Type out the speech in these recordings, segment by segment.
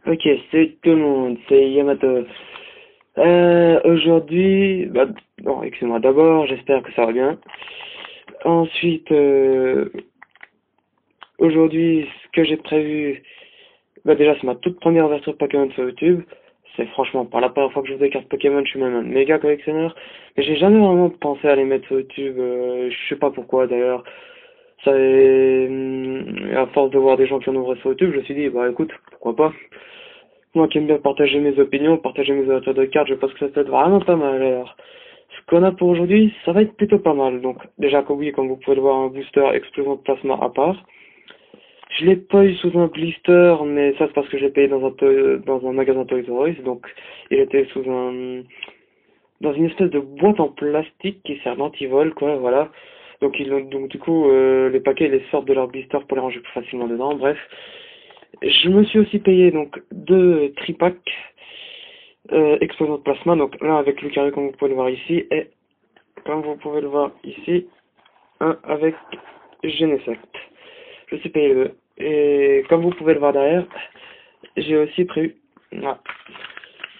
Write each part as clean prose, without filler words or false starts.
Ok, salut tout le monde, c'est Yamato. Aujourd'hui, bon, excusez-moi d'abord, j'espère que ça va bien. Ensuite, aujourd'hui, ce que j'ai prévu, déjà, c'est ma toute première ouverture Pokémon sur YouTube. C'est franchement pas la première fois que je joue des cartes Pokémon, je suis même un méga collectionneur. Mais j'ai jamais vraiment pensé à les mettre sur YouTube, je sais pas pourquoi d'ailleurs. À force de voir des gens qui en ouvrent sur YouTube, je me suis dit, bah écoute, pourquoi pas. Moi qui aime bien partager mes opinions, partager mes ouvertures de cartes, je pense que ça peut être vraiment pas mal. Alors, ce qu'on a pour aujourd'hui, ça va être plutôt pas mal. Donc, déjà, oui, comme vous pouvez le voir, un booster explosion de plasma à part. Je l'ai pas eu sous un blister, mais ça c'est parce que je l'ai payé dans un magasin Toys R Us, donc il était dans une espèce de boîte en plastique qui sert d'antivol, quoi, voilà. Donc du coup, les paquets, ils les sortent de leur blister pour les ranger plus facilement dedans, bref. Je me suis aussi payé donc deux tripacks explosion de plasma, donc l'un avec Lucario comme vous pouvez le voir ici, et comme vous pouvez le voir ici, un avec Genesect. Je suis payé le deux. Et comme vous pouvez le voir derrière, j'ai aussi prévu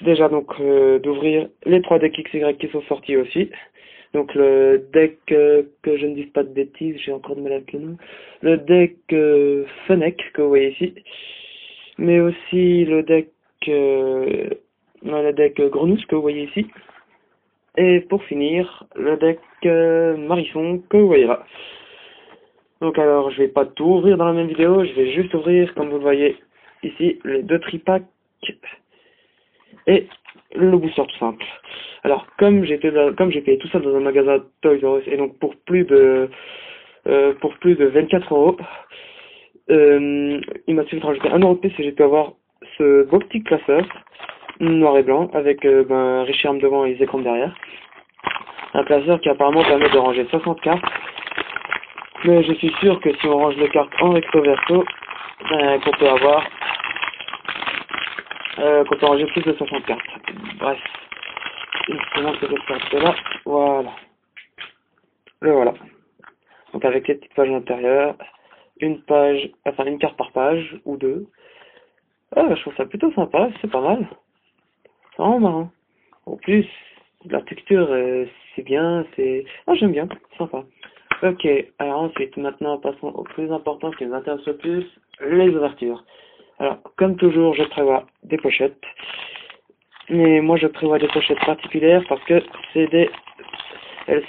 déjà donc d'ouvrir les trois decks XY qui sont sortis aussi. Donc le deck, que je ne dise pas de bêtises, j'ai encore de mal avec le nom. Le deck Fennec que vous voyez ici. Mais aussi le deck Grenousse que vous voyez ici. Et pour finir, le deck Marisson que vous voyez là. Donc alors, je vais pas tout ouvrir dans la même vidéo, je vais juste ouvrir, comme vous le voyez ici, les deux tripacks et le booster tout simple. Alors, comme j'ai payé tout ça dans un magasin Toys R Us, et donc pour plus de 24 euros, il m'a suffi de rajouter 1 euro de plus et j'ai pu avoir ce beau petit classeur noir et blanc avec Richarm devant et les écrans derrière. Un classeur qui apparemment permet de ranger 60 cartes. Mais je suis sûr que si on range les cartes en recto verso, qu'on peut ranger plus de 60 cartes. Bref. Une seconde que cette carte là. Voilà. Le voilà. Donc avec les petites pages intérieures, une carte par page, ou deux. Ah, je trouve ça plutôt sympa, c'est pas mal. C'est vraiment marrant. En plus, la texture, c'est bien, j'aime bien, sympa. Ok, alors ensuite, maintenant, passons au plus important, ce qui nous intéresse le plus, les ouvertures. Alors, comme toujours, je prévois des pochettes. Mais moi, je prévois des pochettes particulières parce que elles,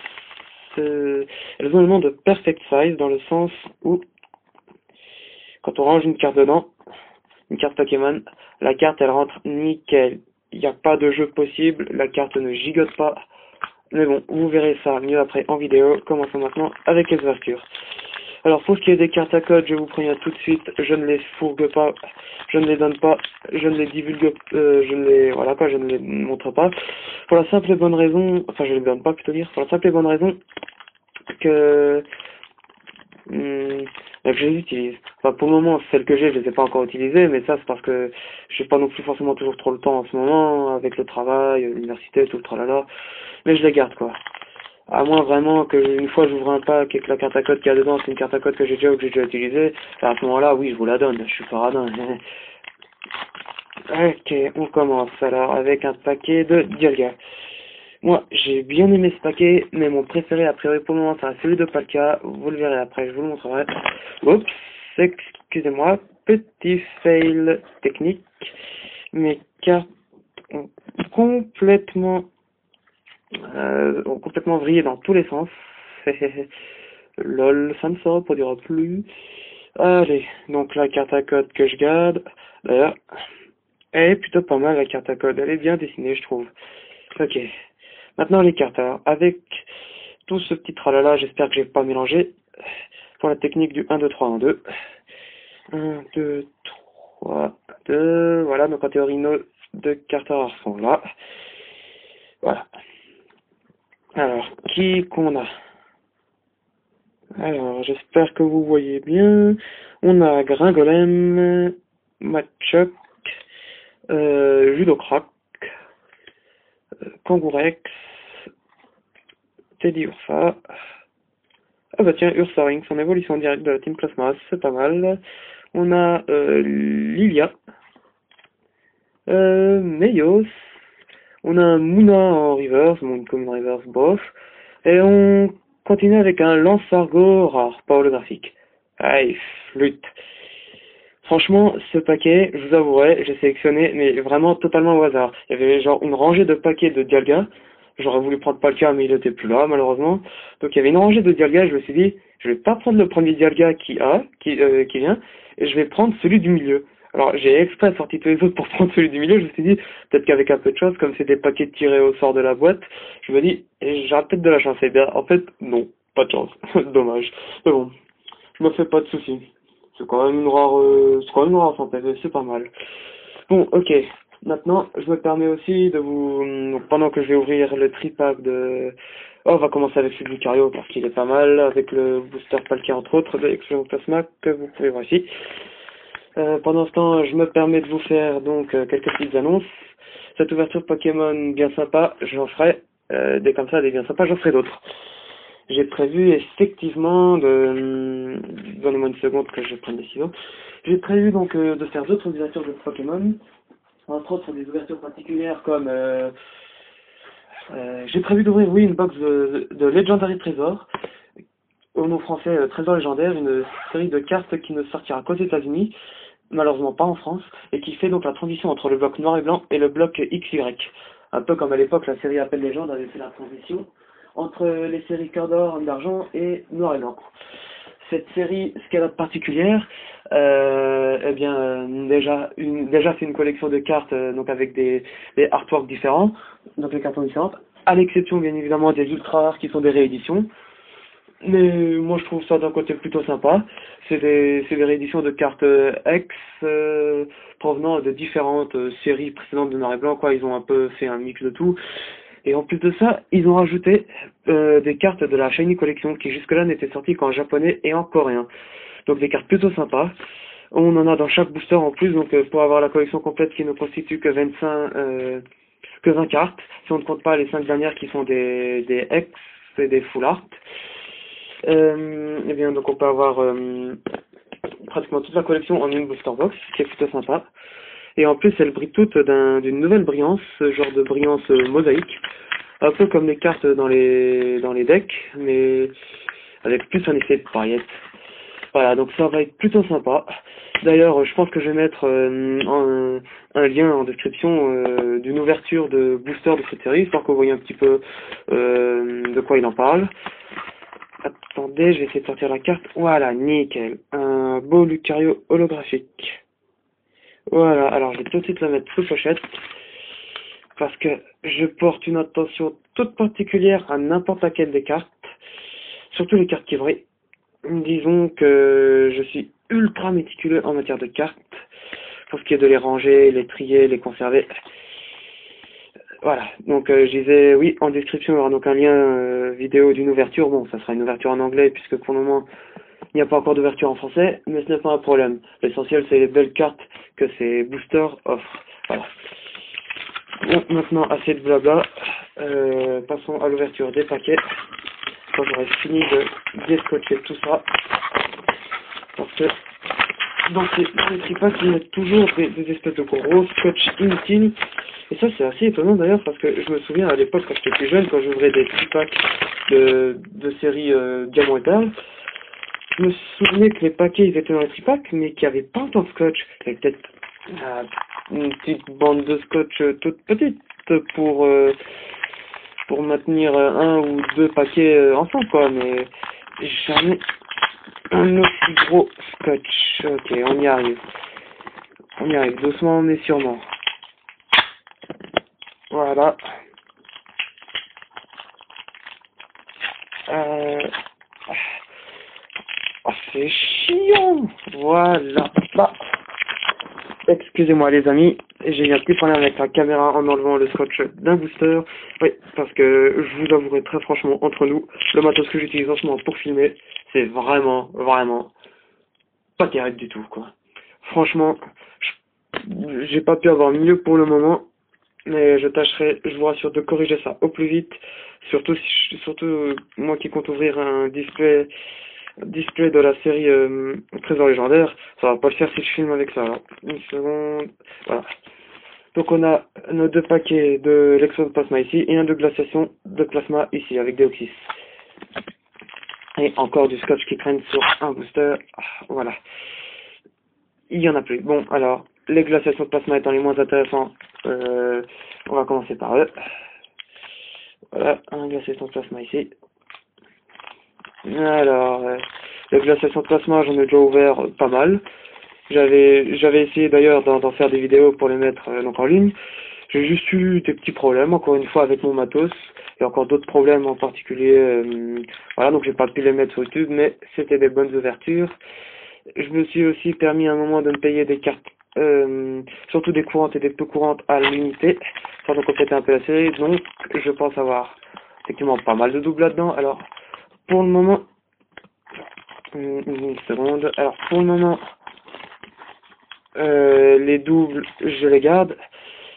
elles ont le nom de perfect size dans le sens où, quand on range une carte dedans, une carte Pokémon, la carte, elle rentre nickel. Il n'y a pas de jeu possible, la carte ne gigote pas. Mais bon, vous verrez ça mieux après en vidéo. Commençons maintenant avec les ouvertures. Alors pour ce qui est des cartes à code, je vous préviens tout de suite, je ne les fourgue pas, je ne les donne pas, je ne les divulgue, je ne les montre pas. Pour la simple et bonne raison, enfin je ne les donne pas plutôt dire, pour la simple et bonne raison que, que je les utilise. Enfin pour le moment, celles que j'ai, je les ai pas encore utilisées, mais ça c'est parce que j'ai pas non plus forcément toujours trop le temps en ce moment, avec le travail, l'université, tout le tralala, mais je les garde quoi. À moins vraiment que une fois j'ouvre un pack et que la carte à code qu'il y a dedans c'est une carte à code que j'ai déjà ou que j'ai déjà utilisée, à ce moment-là, oui, je vous la donne, je suis pas radin. Ok, on commence alors avec un paquet de Dialga. Moi, j'ai bien aimé ce paquet, mais mon préféré a priori pour le moment c'est celui de Palkia, vous le verrez après, je vous le montrerai. Oups, excusez-moi, petit fail technique, mes cartes ont complètement vrillé dans tous les sens. Lol, ça ne se reproduira plus. Allez, donc la carte à code que je garde, d'ailleurs, elle est plutôt pas mal la carte à code, elle est bien dessinée je trouve. Ok, maintenant les cartes, alors avec tout ce petit tralala, j'espère que j'ai pas mélangé, pour la technique du 1, 2, 3, 1, 2. 1, 2, 3, 2, voilà, donc en théorie nos deux cartes rares sont là. Voilà. Alors, qui qu'on a? Alors, j'espère que vous voyez bien. On a Gringolem, Machoc, Judocrac, Kangourex, Teddy Ursa. Ah bah tiens, Ursaring, son évolution directe de la Team Plasma, c'est pas mal. On a Lilia, Meios, on a un Mouna en reverse, bon, une commune reverse, bof, et on continue avec un Lance-Argot rare, pas holographique. Aïe, flûte. Franchement, ce paquet, je vous avouerai, j'ai sélectionné, mais vraiment totalement au hasard. Il y avait genre une rangée de paquets de Dialga. J'aurais voulu prendre Palkia, mais il était plus là, malheureusement. Donc il y avait une rangée de Dialga, je me suis dit, je vais pas prendre le premier Dialga qui vient, et je vais prendre celui du milieu. Alors j'ai exprès sorti tous les autres pour prendre celui du milieu, je me suis dit, peut-être qu'avec un peu de chance, comme c'est des paquets tirés au sort de la boîte, je me dis, j'aurai peut-être de la chance. Et bien, en fait, non, pas de chance. Dommage. Mais bon, je me fais pas de soucis. C'est quand même une rare synthèse, c'est pas mal. Bon, ok. Maintenant, je me permets aussi de vous, donc, pendant que je vais ouvrir le tripack de, oh, on va commencer avec celui de Lucario parce qu'il est pas mal, avec le booster Palkia entre autres de Explosion Plasma que vous pouvez voir ici. Pendant ce temps, je me permets de vous faire donc quelques petites annonces. Cette ouverture Pokémon bien sympa, j'en ferai, des comme ça, des bien sympas, j'en ferai d'autres. J'ai prévu effectivement donnez-moi une seconde que je prenne des ciseaux. J'ai prévu donc de faire d'autres ouvertures de Pokémon, entre autres des ouvertures particulières comme j'ai prévu d'ouvrir une box de Legendary Trésor, au nom français Trésor légendaire, une série de cartes qui ne sortira qu'aux États-Unis, malheureusement pas en France, et qui fait donc la transition entre le bloc noir et blanc et le bloc XY. Un peu comme à l'époque la série Appel Légende avait fait la transition entre les séries Cœur d'Or, Homme d'Argent et Noir et Blanc. Cette série, ce qu'elle a de particulière, eh bien, déjà c'est une collection de cartes, donc avec des artworks différents, donc les cartons différentes, à l'exception bien évidemment des ultra rares qui sont des rééditions. Mais moi je trouve ça d'un côté plutôt sympa. C'est des rééditions de cartes X provenant de différentes séries précédentes de Noir et Blanc, quoi. Ils ont un peu fait un mix de tout. Et en plus de ça, ils ont rajouté des cartes de la Shiny Collection qui jusque-là n'étaient sorties qu'en japonais et en coréen. Donc des cartes plutôt sympas. On en a dans chaque booster en plus, donc pour avoir la collection complète qui ne constitue que 20 cartes, si on ne compte pas les 5 dernières qui sont des X et des Full Art. Et bien donc on peut avoir pratiquement toute la collection en une booster box, ce qui est plutôt sympa. Et en plus elles brillent toutes d'une nouvelle brillance, ce genre de brillance mosaïque, un peu comme les cartes dans les decks, mais avec plus un effet de paillettes. Voilà, donc ça va être plutôt sympa. D'ailleurs, je pense que je vais mettre un lien en description d'une ouverture de booster de cette série, histoire que vous voyez un petit peu de quoi il en parle. Attendez, je vais essayer de sortir la carte. Voilà, nickel. Un beau Lucario holographique. Voilà, alors je vais tout de suite la mettre sous pochette. Parce que je porte une attention toute particulière à n'importe laquelle des cartes. Surtout les cartes qui brillent. Disons que je suis ultra méticuleux en matière de cartes. Pour ce qui est de les ranger, les trier, les conserver. Voilà, donc je disais, oui, en description, il y aura donc un lien vidéo d'une ouverture. Bon, ça sera une ouverture en anglais, puisque pour le moment, il n'y a pas encore d'ouverture en français, mais ce n'est pas un problème. L'essentiel, c'est les belles cartes que ces boosters offrent. Voilà. Bon, maintenant, assez de blabla. Passons à l'ouverture des paquets. Quand j'aurai fini de déscotcher tout ça. Parce que dans les tripacks, ils mettent toujours des espèces de gros scotch inutiles. Et ça, c'est assez étonnant d'ailleurs, parce que je me souviens à l'époque, quand j'étais plus jeune, quand j'ouvrais des tripacks de série Diamant et Perle, je me souvenais que les paquets, ils étaient dans les tripacks, mais qu'il n'y avait pas autant de scotch. Il y avait peut-être une petite bande de scotch toute petite pour maintenir un ou deux paquets ensemble, quoi, mais jamais un aussi gros scotch. Ok, on y arrive. On y arrive, doucement mais sûrement. Voilà. Oh, c'est chiant. Voilà. Bah. Excusez-moi les amis, j'ai eu un petit problème avec la caméra en enlevant le scotch d'un booster. Oui, parce que je vous avouerai très franchement, entre nous, le matos que j'utilise en ce moment pour filmer, c'est vraiment pas terrible du tout, quoi. Franchement, j'ai pas pu avoir mieux pour le moment, mais je tâcherai, je vous rassure, de corriger ça au plus vite. Surtout moi qui compte ouvrir un display de la série Trésor légendaire, ça va pas le faire si je filme avec ça. Alors, une seconde, voilà. Donc on a nos 2 paquets de l'exoplasma ici et un de glaciation de plasma ici avec des oxys. Et encore du scotch qui traîne sur un booster. Voilà. Il y en a plus. Bon, alors, les glaciations de plasma étant les moins intéressants, on va commencer par eux. Voilà, un glaciation de plasma ici. Alors, les glaciations de plasma, j'en ai déjà ouvert pas mal. J'avais essayé d'ailleurs d'en faire des vidéos pour les mettre donc en ligne. J'ai juste eu des petits problèmes, encore une fois, avec mon matos. Et encore d'autres problèmes en particulier. Voilà, donc j'ai pas pu les mettre sur YouTube, mais c'était des bonnes ouvertures. Je me suis aussi permis à un moment de me payer des cartes, surtout des courantes et des peu courantes à l'unité, sans donc compléter un peu la série. Donc, je pense avoir effectivement pas mal de doubles là-dedans. Alors, pour le moment, une seconde. Alors, pour le moment, les doubles, je les garde.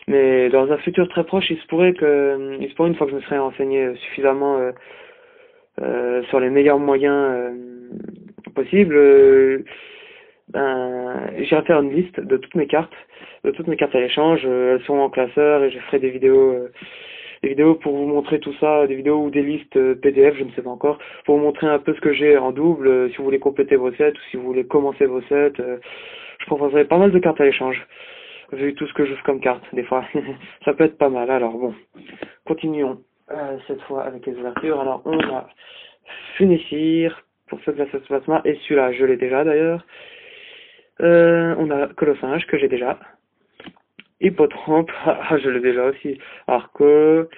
Mais dans un futur très proche, il se pourrait une fois que je me serai renseigné suffisamment sur les meilleurs moyens possibles, j'irai faire une liste de toutes mes cartes à l'échange. Elles sont en classeur et je ferai des vidéos pour vous montrer tout ça, des vidéos ou des listes PDF, je ne sais pas encore, pour vous montrer un peu ce que j'ai en double, si vous voulez compléter vos sets ou si vous voulez commencer vos sets. Je proposerai pas mal de cartes à l'échange, vu tout ce que j'ouvre comme carte, des fois. Ça peut être pas mal. Alors bon, continuons cette fois avec les ouvertures. Alors on a Funessir pour ce glace plasma, et celui-là, je l'ai déjà d'ailleurs. On a Colossinge, que j'ai déjà. Hippotrampe, je l'ai déjà aussi. Arco,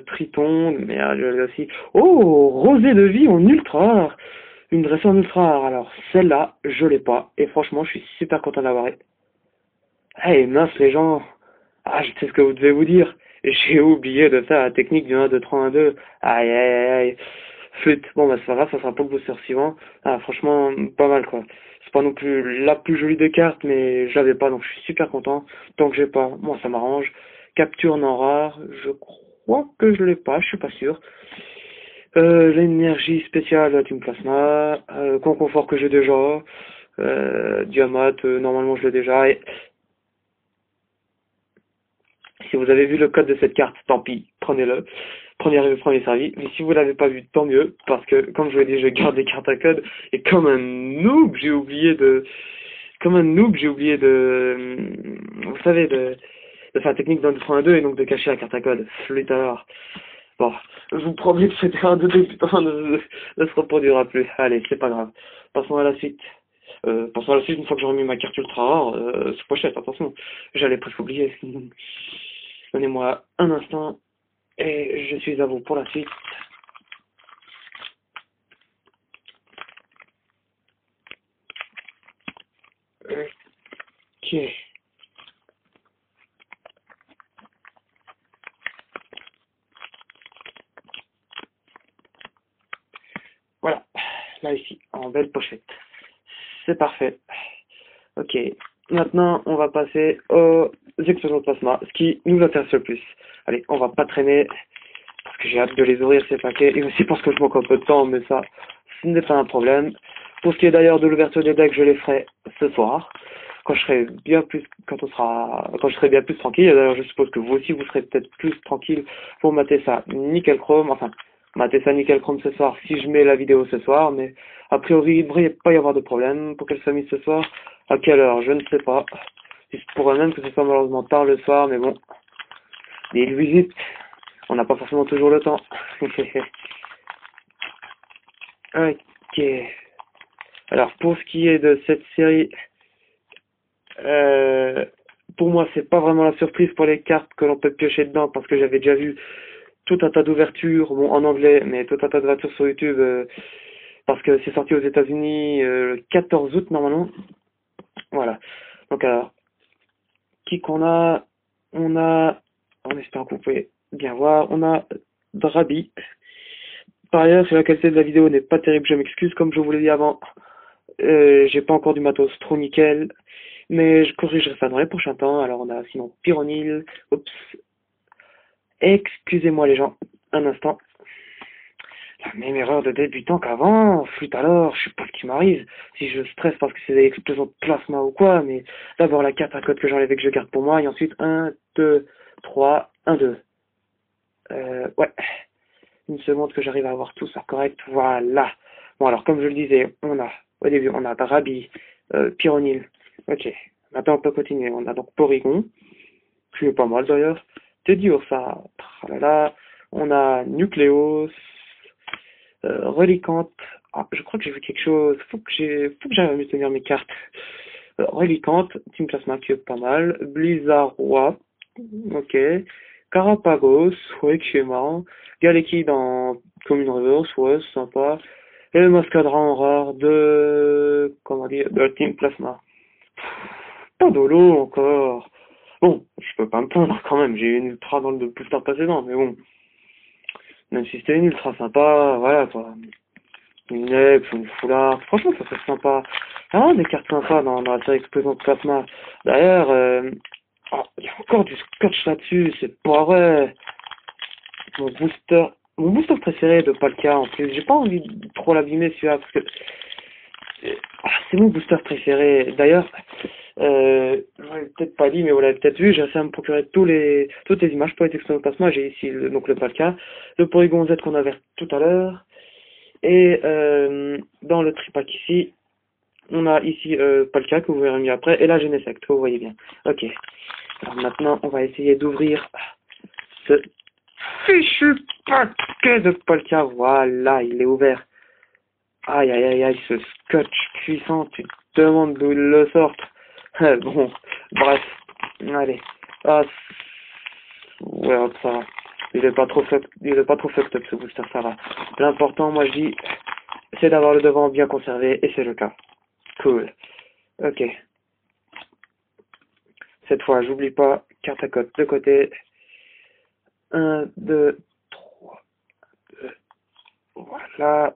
Triton, merde, je l'ai aussi. Oh, Rosée de vie en ultra rare. Une dressée en ultra rare. Alors, celle-là, je l'ai pas. Et franchement, je suis super content d'avoir. Eh mince les gens, je sais ce que vous devez vous dire. J'ai oublié de faire la technique du 1, 2, 3, 1, 2. Aïe, aïe, aïe, aïe. Flûte. Bon, bah c'est pas grave, ça sera pour le booster suivant. Franchement, pas mal quoi. C'est pas non plus la plus jolie des cartes, mais je l'avais pas, donc je suis super content. Tant que j'ai pas, moi ça m'arrange. Capture non rare, je crois que je l'ai pas, je suis pas sûr. L'énergie spéciale Team Plasma, Conconfort que j'ai déjà. Diamat, normalement je l'ai déjà. Et si vous avez vu le code de cette carte, tant pis, prenez-le. Premier arrivé, premier servi. Mais si vous l'avez pas vu, tant mieux. Parce que, comme je vous l'ai dit, je garde des cartes à code. Et comme un noob, j'ai oublié de... Vous savez, de faire la technique d'un 2 et donc de cacher la carte à code. Flûte alors. Bon, je vous promets que cette erreur de débutant ne se reproduira plus. Allez, c'est pas grave. Passons à la suite. Une fois que j'aurai mis ma carte ultra rare, sous pochette, attention. J'allais presque oublier. Donnez-moi un instant et je suis à vous pour la suite. Ok. Voilà, là ici, en belle pochette. C'est parfait. Ok, maintenant on va passer aux explosions de plasma, ce qui nous intéresse le plus. Allez, on va pas traîner, parce que j'ai hâte de les ouvrir ces paquets, et aussi parce que je manque un peu de temps, mais ça, ce n'est pas un problème. Pour ce qui est d'ailleurs de l'ouverture des decks, je les ferai ce soir, quand je serai bien plus, quand je serai bien plus tranquille. D'ailleurs, je suppose que vous aussi, vous serez peut-être plus tranquille pour mater ça nickel chrome, enfin, mater ça nickel chrome ce soir, si je mets la vidéo ce soir, mais a priori, il ne devrait pas y avoir de problème pour qu'elle soit mise ce soir. À quelle heure, je ne sais pas. Il se pourrait même que ce soit malheureusement tard le soir, mais bon, les visites, on n'a pas forcément toujours le temps. Ok. Alors, pour ce qui est de cette série, pour moi, c'est pas vraiment la surprise pour les cartes que l'on peut piocher dedans, parce que j'avais déjà vu tout un tas d'ouvertures, bon, en anglais, mais tout un tas d'ouvertures sur YouTube, parce que c'est sorti aux États-Unis le 14 août, normalement. Voilà. Donc, alors, qui qu'on a? On espère que vous pouvez bien voir, on a Drabi. Par ailleurs, si la qualité de la vidéo n'est pas terrible, je m'excuse, comme je vous l'ai dit avant, j'ai pas encore du matos trop nickel, mais je corrigerai ça dans les prochains temps. Alors on a sinon Pyronil, oups, excusez-moi les gens, un instant. La même erreur de débutant qu'avant, flûte alors, je sais pas ce qui m'arrive, si je stresse parce que c'est des explosions de plasma ou quoi, mais d'abord la carte à code que j'enlève et que je garde pour moi, et ensuite 1, 2, 3, 1, 2. Ouais, une seconde que j'arrive à avoir tout ça correct, voilà. Bon alors, comme je le disais, au début, on a Drabi, Pyronil, ok, maintenant on peut continuer, on a donc Porygon, qui est pas mal d'ailleurs, Teddiursa, tralala, on a Nucléos, Reliquante. Ah, je crois que j'ai vu quelque chose. Faut que j'arrive à mieux tenir mes cartes. Reliquante, Team Plasma qui est pas mal. Blizzardroid. Ok. Carapagos, ouais, qui est marrant. Galeki dans Commune Reverse, ouais, c'est sympa. Et le Mascadran rare comment dire, de Team Plasma. Pas d'holo encore. Bon, je peux pas me plaindre quand même. J'ai eu une ultra dans le booster précédent, mais bon. Même si c'était une ultra sympa, voilà quoi. Une Nep, une foulard, franchement ça serait sympa. Ah, des cartes sympas dans la série Explosion de Plasma. D'ailleurs, il y a encore du scotch là-dessus, c'est pas vrai. Mon booster préféré de Palkia en plus, j'ai pas envie de trop l'abîmer celui-là parce que c'est mon booster préféré. D'ailleurs, je l'avais peut-être pas dit, mais vous l'avez peut-être vu, j'ai réussi à me procurer toutes les images pour être Explosion de Plasma. J'ai ici donc le Palkia, le Porygon Z qu'on avait tout à l'heure. Et dans le tripack ici, on a ici Palkia que vous verrez mieux après, et la Genesect, que vous voyez bien. Ok. Alors maintenant, on va essayer d'ouvrir ce fichu paquet de Palkia. Voilà, il est ouvert. Aïe, aïe, aïe, aïe, ce scotch puissant, tu te demandes d'où il le sort. Bon, bref, allez. Ah, ouais, hop, ça va. Il est pas trop fucked up ce booster, ça va. L'important, moi je dis, c'est d'avoir le devant bien conservé, et c'est le cas. Cool. Ok. Cette fois, j'oublie pas, carte à code de côté. 1, 2, 3, 2, voilà.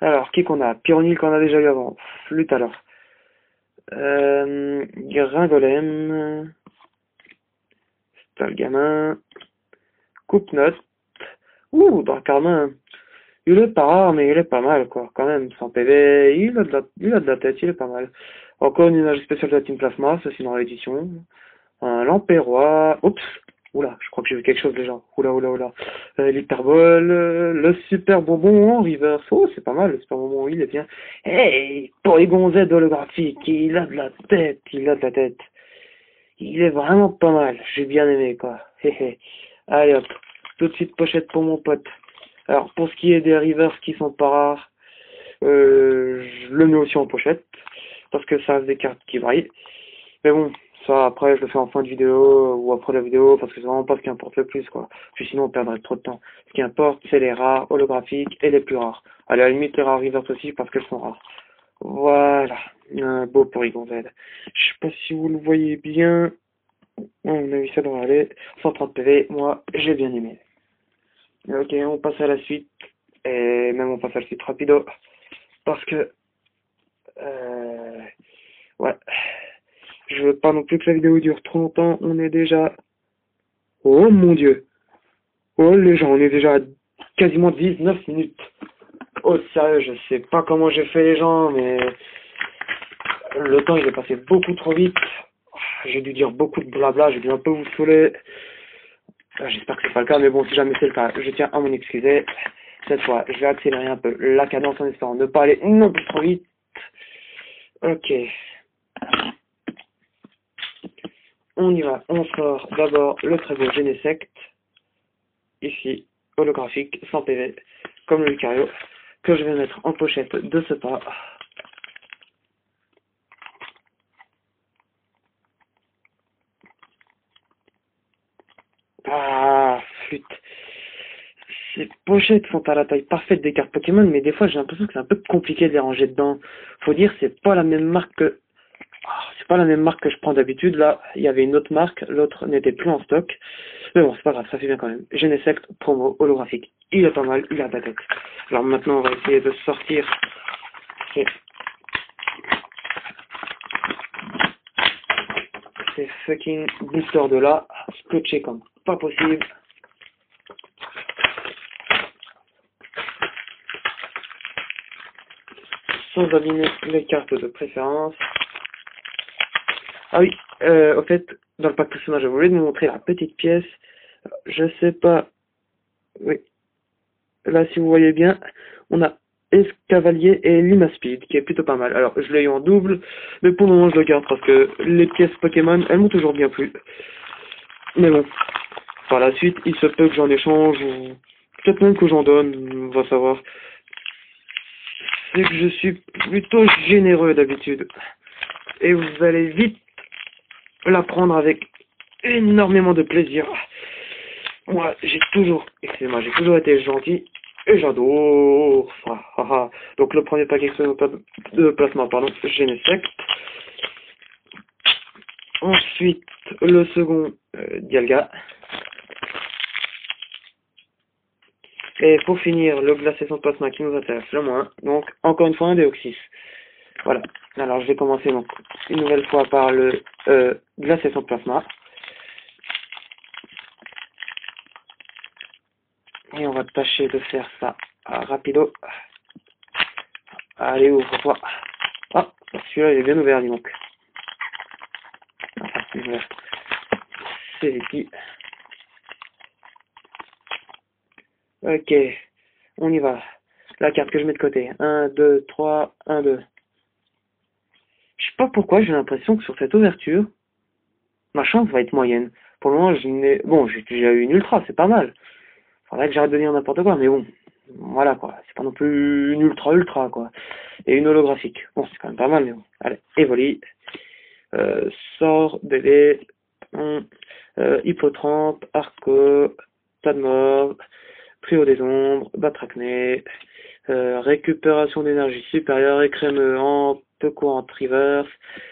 Alors, qui qu'on a? Pyronil qu'on a déjà eu avant. Flûte alors. Gringolem. Stalgamin. Coupe-note. Ouh, Dracarmin. Il est pas rare, mais il est pas mal, quoi. Quand même, sans PV, il a de la tête, il est pas mal. Encore une image spéciale de la Team Plasma, ça c'est dans l'édition. Un Lampérois. Oups. Oula, je crois que j'ai vu quelque chose déjà. Oula, oula, oula. L'hyperbole, le super bonbon en reverse. Oh, c'est pas mal, le super bonbon, il est bien. Hey, Porygon Z holographique, il a de la tête, il a de la tête. Il est vraiment pas mal, j'ai bien aimé, quoi. Allez hop, tout de suite pochette pour mon pote. Alors, pour ce qui est des reverse qui sont pas rares, je le mets aussi en pochette, parce que ça reste des cartes qui varient. Mais bon, ça après je le fais en fin de vidéo ou après la vidéo parce que c'est vraiment pas ce qui importe le plus quoi. Puis sinon on perdrait trop de temps. Ce qui importe c'est les rares, holographiques et les plus rares. À la limite les rares reverse aussi parce qu'elles sont rares. Voilà, un beau Porygon Z. Je sais pas si vous le voyez bien. On a vu ça devrait aller. 130 PV, moi j'ai bien aimé. Ok, on passe à la suite. Et même on passe à la suite rapido. Parce que ouais. Je veux pas non plus que la vidéo dure trop longtemps. On est déjà... Oh mon dieu. Oh les gens, on est déjà à quasiment 19 minutes. Oh sérieux, je sais pas comment j'ai fait les gens, mais... Le temps il est passé beaucoup trop vite. J'ai dû dire beaucoup de blabla, j'ai dû un peu vous saouler. J'espère que c'est pas le cas, mais bon, si jamais c'est le cas, je tiens à m'en excuser. Cette fois, je vais accélérer un peu la cadence en espérant ne pas aller non plus trop vite. Ok. On y va, on sort d'abord le très beau Genesect, ici, holographique, sans PV, comme le Lucario, que je vais mettre en pochette de ce pas. Ah, flûte. Ces pochettes sont à la taille parfaite des cartes Pokémon, mais des fois j'ai l'impression que c'est un peu compliqué de les ranger dedans. Faut dire, c'est pas la même marque que... c'est pas la même marque que je prends d'habitude. Là, il y avait une autre marque, l'autre n'était plus en stock. Mais bon, c'est pas grave, ça fait bien quand même. Genesect, promo, holographique. Il est pas mal, il a ta tête. Alors maintenant, on va essayer de sortir ces fucking boosters de là, scotché comme pas possible. sans abîmer les cartes de préférence. Ah oui, au fait, dans le pack personnage, j'ai voulu vous montrer la petite pièce. Je sais pas, oui, là si vous voyez bien, on a Escavalier et Limaspeed, qui est plutôt pas mal. Alors, je l'ai eu en double, mais pour le moment, je le garde parce que les pièces Pokémon, elles m'ont toujours bien plu. Mais bon, par la suite, il se peut que j'en échange, ou peut-être même que j'en donne, on va savoir. C'est que je suis plutôt généreux d'habitude. Et vous allez vite l'apprendre avec énormément de plaisir. Moi, excusez-moi, j'ai toujours été gentil et j'adore ça. Donc le premier paquet de placement, pardon, Genesect. Ensuite, le second, Dialga. Et pour finir, le glacé sans plasma qui nous intéresse le moins. Donc, encore une fois, un Deoxys. Voilà. Alors, je vais commencer donc une nouvelle fois par le glacé sans plasma. Et on va tâcher de faire ça rapido. Allez, ouvre-toi. Ah, celui-là, il est bien ouvert, dis donc. Enfin, c'est ouvert. C'est ici. Ok, on y va. La carte que je mets de côté. 1, 2, 3, 1, 2. Je sais pas pourquoi, j'ai l'impression que sur cette ouverture, ma chance va être moyenne. Pour le moment, j'ai déjà eu une ultra, c'est pas mal. Faudrait que j'arrête de dire n'importe quoi, mais bon. Voilà, quoi. C'est pas non plus une ultra, quoi. Et une holographique. Bon, c'est quand même pas mal, mais bon. Allez, Evoli. Sort, Bélé. Hippotrampe, Arco, Tadmor, Trio des ombres, Batracné, récupération d'énergie supérieure, écrémeant, peu courante reverse,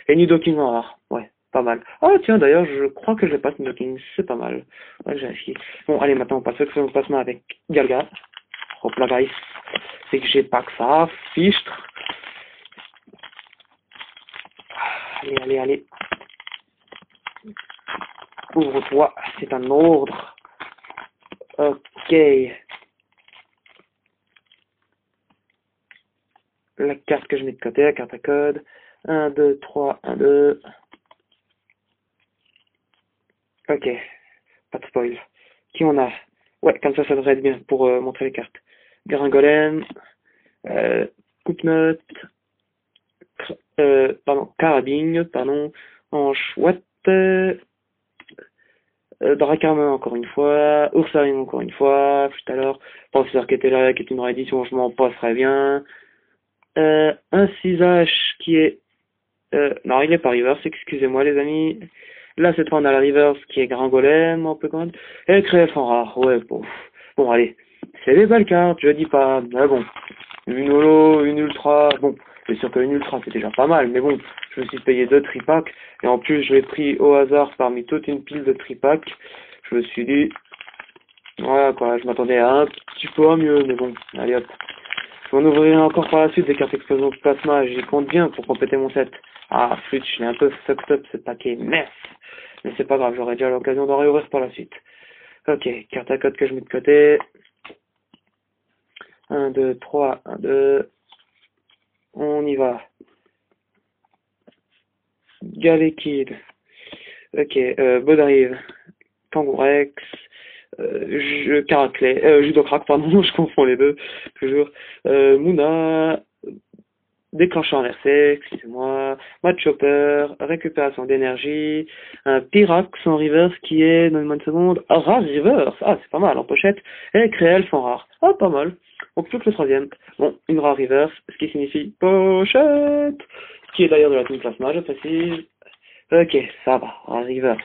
et Nidoking en rare. Ouais, pas mal. Ah tiens, d'ailleurs, je crois que je l'ai pas Nidoking, c'est pas mal. Ouais, j'ai vérifié. Bon, allez, maintenant on passe au passement avec Galga. Hop là, guys. C'est que j'ai pas que ça, fichtre. Allez. Ouvre-toi, c'est un ordre. Ok. La carte que je mets de côté, la carte à code. 1, 2, 3, 1, 2. Ok. Pas de spoil. Qui on a? Ouais, comme ça devrait être bien pour montrer les cartes. Gringolem. Coupe-note. Carabine, en chouette. Dracarmin encore une fois, Ursaring encore une fois, tout à l'heure, Professeur qui était là, qui est une réédition, je m'en passerais bien. Un 6H qui est... non, il est pas reverse, excusez-moi les amis. Là, cette fois, on a la reverse qui est Gringolem, un peu quand même. Et Créef en rare, ouais, bon, allez. C'est des belles cartes, je dis pas, mais bon. Une holo, une ultra, bon, c'est sûr qu'une ultra c'est déjà pas mal, mais bon, je me suis payé 2 tripacks, et en plus je l'ai pris au hasard parmi toute une pile de tripacks. Je me suis dit, voilà quoi, je m'attendais à un petit peu à mieux, mais bon, allez hop. Je m'en ouvrirai encore par la suite des cartes explosion de plasma, j'y compte bien pour compléter mon set. Ah, flûte, je l'ai un peu fucked up ce paquet, merde. Mais c'est pas grave, j'aurai déjà l'occasion d'en réouvrir par la suite. Ok, carte à code que je mets de côté. 1, 2, 3, 1, 2. On y va. Galekid. Ok, Bodrive. Kangourex. Judocrack, pardon, je confonds les deux, toujours. Mouna. Déclencheur inversé, excusez-moi. Chopper. Récupération d'énergie. Un Pyrax en reverse qui est, dans une seconde, Rare reverse. Ah, c'est pas mal, en pochette. Et Créel en rare. Ah, pas mal. Donc plus que le troisième. Bon, une rare reverse, ce qui signifie pochette. Qui est d'ailleurs de la team plasma, je précise. Ok, ça va, rare reverse.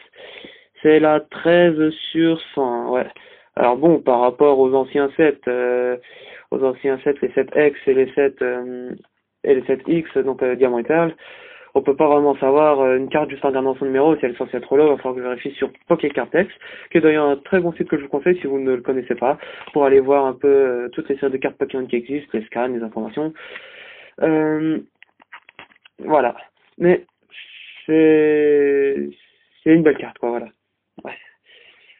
C'est la 13 sur 100, ouais. Alors bon, par rapport aux anciens sets, les 7X et les 7X, donc Diamant et Perle, on peut pas vraiment savoir une carte juste en regardant son numéro si elle est censée être là. Il va falloir que je vérifie sur Pokécartex, qui est d'ailleurs un très bon site que je vous conseille si vous ne le connaissez pas, pour aller voir un peu toutes les séries de cartes Pokémon qui existent, les scans, les informations. Voilà. Mais c'est une belle carte, quoi, voilà. Ouais.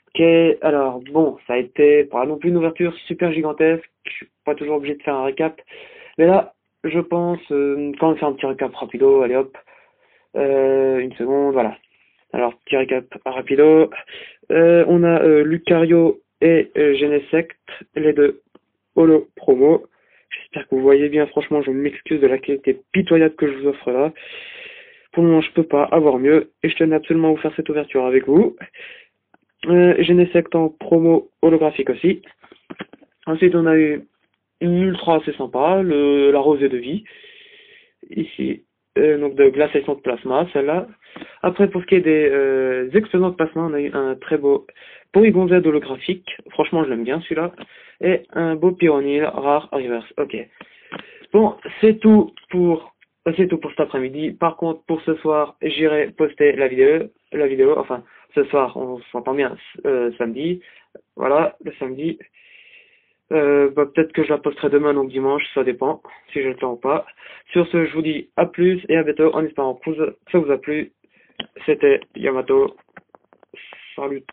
Ok, alors bon, ça a été pas non plus une ouverture super gigantesque, je suis pas toujours obligé de faire un récap, mais là, je pense, quand on fait un petit récap rapido, allez hop, une seconde, voilà. Alors, petit récap rapido. On a Lucario et Genesect, les deux holo promo. J'espère que vous voyez bien, franchement, je m'excuse de la qualité pitoyable que je vous offre là. Pour le moment, je peux pas avoir mieux, et je tenais absolument à vous faire cette ouverture avec vous. Genesect en promo holographique aussi. Ensuite, on a eu une ultra assez sympa, la rosée de vie, ici, donc de glaciation de plasma, celle-là. Après, pour ce qui est des explosions de plasma, on a eu un très beau Porygon Z holographique, franchement je l'aime bien celui-là, et un beau Pyronil rare reverse. Ok. Bon, c'est tout pour cet après-midi. Par contre, pour ce soir, j'irai poster la vidéo, enfin, ce soir, on s'entend bien, samedi, voilà, le samedi. Peut-être que je la posterai demain, donc dimanche, ça dépend, si j'ai le temps ou pas. Sur ce, je vous dis à plus et à bientôt, en espérant que ça vous a plu. C'était Yamato. Salut.